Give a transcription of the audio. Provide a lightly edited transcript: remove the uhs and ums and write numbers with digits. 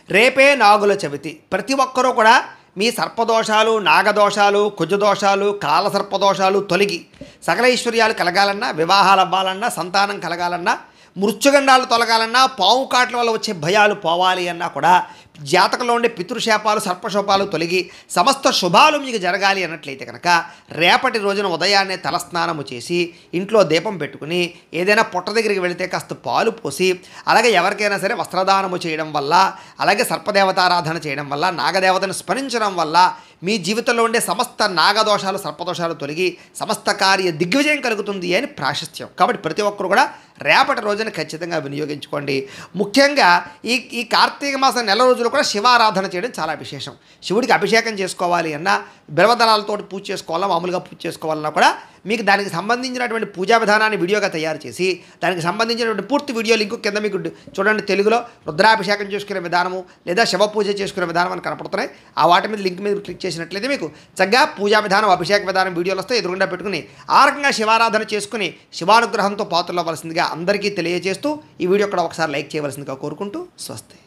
రేపే నాగుల చవితి. ప్రతి ఒక్కరూ కూడా మీ సర్పదోషాలు, నాగదోషాలు, కుజదోషాలు, కాలసర్పదోషాలు తొలగి సకల ఐశ్వర్యాలు కలగాలన్నా, వివాహాలు అవ్వాలన్నా, సంతానం కలగాలన్నా, మృత్యుగండాలు తొలగాలన్నా, పాము కాట్ల వల్ల వచ్చే భయాలు పోవాలి అన్నా కూడా జాతకంలో ఉండే పితృశాపాలు, సర్పశోపాలు తొలగి సమస్త శుభాలు మీకు జరగాలి అన్నట్లయితే కనుక రేపటి రోజున ఉదయాన్నే తలస్నానము చేసి ఇంట్లో దీపం పెట్టుకుని ఏదైనా పుట్ట దగ్గరికి వెళితే కాస్త పాలు పోసి, అలాగే ఎవరికైనా సరే వస్త్రదానము చేయడం వల్ల, అలాగే సర్పదేవతారాధన చేయడం వల్ల, నాగదేవతను స్మరించడం వల్ల మీ జీవితంలో ఉండే సమస్త నాగదోషాలు, సర్పదోషాలు తొలగి సమస్త కార్య దిగ్విజయం కలుగుతుంది అని ప్రాశస్త్యం. కాబట్టి ప్రతి ఒక్కరు కూడా రేపటి రోజున ఖచ్చితంగా వినియోగించుకోండి. ముఖ్యంగా ఈ కార్తీక మాసం నెల రోజులు కూడా శివారాధన చేయడం చాలా విశేషం. శివుడికి అభిషేకం చేసుకోవాలి అన్నా, బిల్వదళాలతో పూజ చేసుకోవాలా, మామూలుగా పూజ చేసుకోవాలన్నా కూడా మీకు దానికి సంబంధించినటువంటి పూజా విధానాన్ని వీడియోగా తయారు చేసి దానికి సంబంధించినటువంటి పూర్తి వీడియో లింకు కింద మీకు చూడండి. తెలుగులో రుద్రాభిషేకం చేసుకునే విధానము లేదా శివ పూజ చేసుకునే విధానం అని కనపడుతున్నాయి. ఆ వాటి మీద లింక్ మీద క్లిక్ చేసినట్లయితే మీకు చక్కగా పూజా విధానం, అభిషేక విధానం వీడియోలు వస్తే ఎదురుగుండా పెట్టుకుని ఆ రకంగా శివారాధన చేసుకుని శివానుగ్రహంతో పాత్రలు అవ్వాల్సిందిగా అందరికీ తెలియజేస్తూ ఈ వీడియో కూడా ఒకసారి లైక్ చేయవలసిందిగా కోరుకుంటూ స్వస్తి.